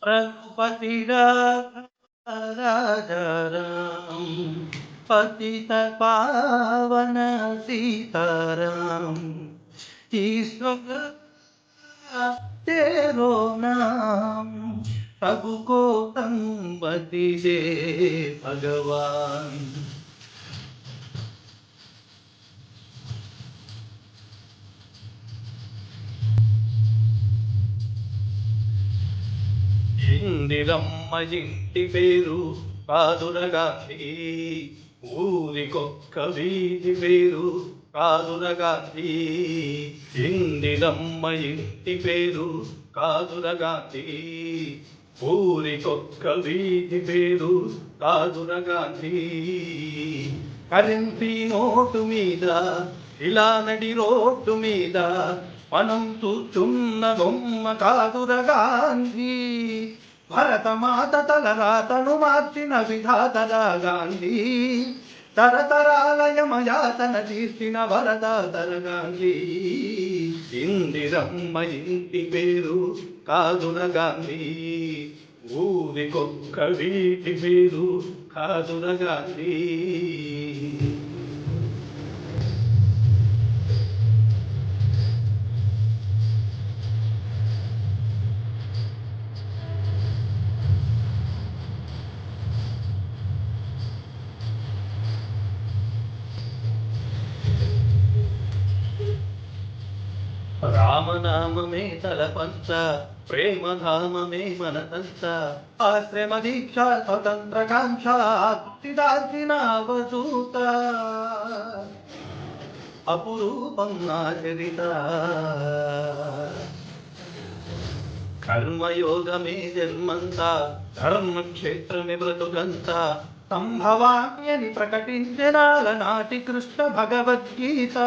रघुपति राजाराम पतित पावन सीताराम ईश्वर तेरो नाम सबको संपत्ति दे भगवान। ఇందిరమ్మ ఇంటి పేరు కాదురగాంధీ, ఊరికొక్క వీధి పేరు కాదురగాంధీ. ఇందిరమ్మ ఇంటి పేరు కాదురగాంధీ, ఊరికొక్క వీధి పేరు కాదురగాంధీ. కరెన్సీ నోటు మీద ఇలా నడి రోడ్డు మీద మనం చూస్తున్న బొమ్మ కాదురగాంధీ. భరతమాత తలరాతను మార్చిన విధాతరా గాంధీ, తరతరాల యమయాతన తీసిన వరదాతర గాంధీ. ఇందిరమ్మ ఇంటి పేరు కాదురగాంధీ, ఊరికొక్క వీటి పేరు కాదురగాంధీ. రామనామమే తలపంత, ప్రేమధామమే మనదంత. ఆశ్రమ దీక్ష స్వతంత్రకాంక్ష దాల్చిన అవధూత, అపురూపం ఆచరిత. కర్మయోగమే జన్మంత, ధర్మక్షేత్రమే బ్రతుకంత. సంభవామ్యని ప్రకటించిన నాటి కృష్ణ భగవద్గీత.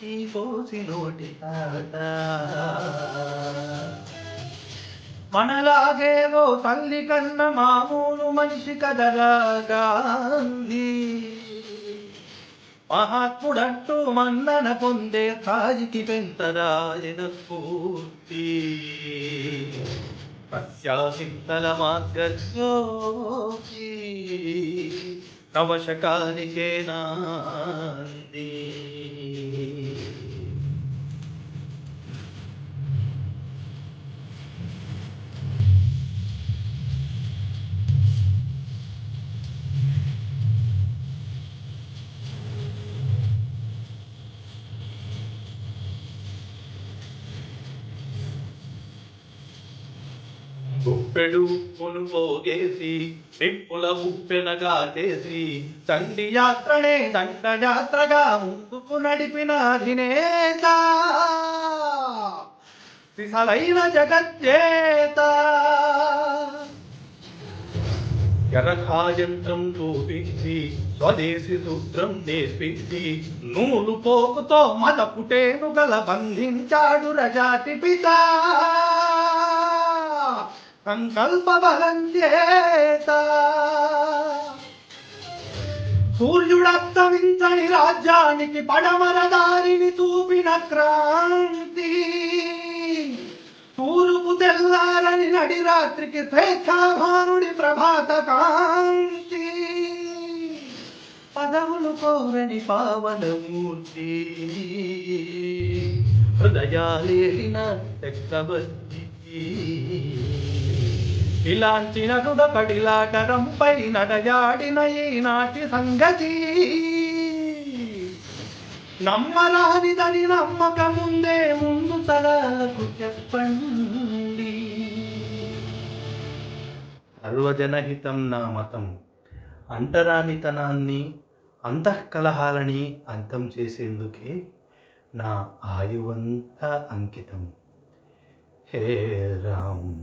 ఈ కోసి నోటి తాత మనలాగేవో తల్లి కన్న మామూలు మనిషి కదరా గాంధీ. మహాత్ముడంటూ మన్నన పొందే స్థాయికి పెంతరాయన స్ఫూర్తి. ప్రత్యాశింతల మార్గజ్యోతి, నవశకానికే నాంది. గుప్పెడు పోగేసి నిప్పుల ఉప్పెనగా చేసి, దండి యాత్రనే దండయాత్రగా ముందుకు నడిపిన అధినేత, సిసలైన జగజ్జేత. ఎరఖాయంత్రం చూపించి స్వదేశీ సూత్రం నేర్పించి, నూలు పోకుతో మత పుటేనుగల బంధించాడు రజాతి పిత. సంకల్ప బలం చేత సూర్యుడస్తమించని రాజ్యానికి పడమర దారిని చూపిన క్రాంతి. తూర్పు తెల్లారని నడి రాత్రికి స్వేచ్ఛాభానుడి ప్రభాత కాంతి. పదవులు కోరని పావనమూర్తి, హృదయాలేన చక్రవర్తి. ఇలాంటి నటుడ కడిలాటరంపై నడయాడిన ఈనాటి సంగతి, నమ్మరానిదని నమ్మకముందే ముందు తలకు చెప్పండి. సర్వజనహితం నా మతం, అంటరానితనాన్ని అంతఃకలహాలని అంతం చేసేందుకే నా ఆయువంతా అంకితం. హే రామ్.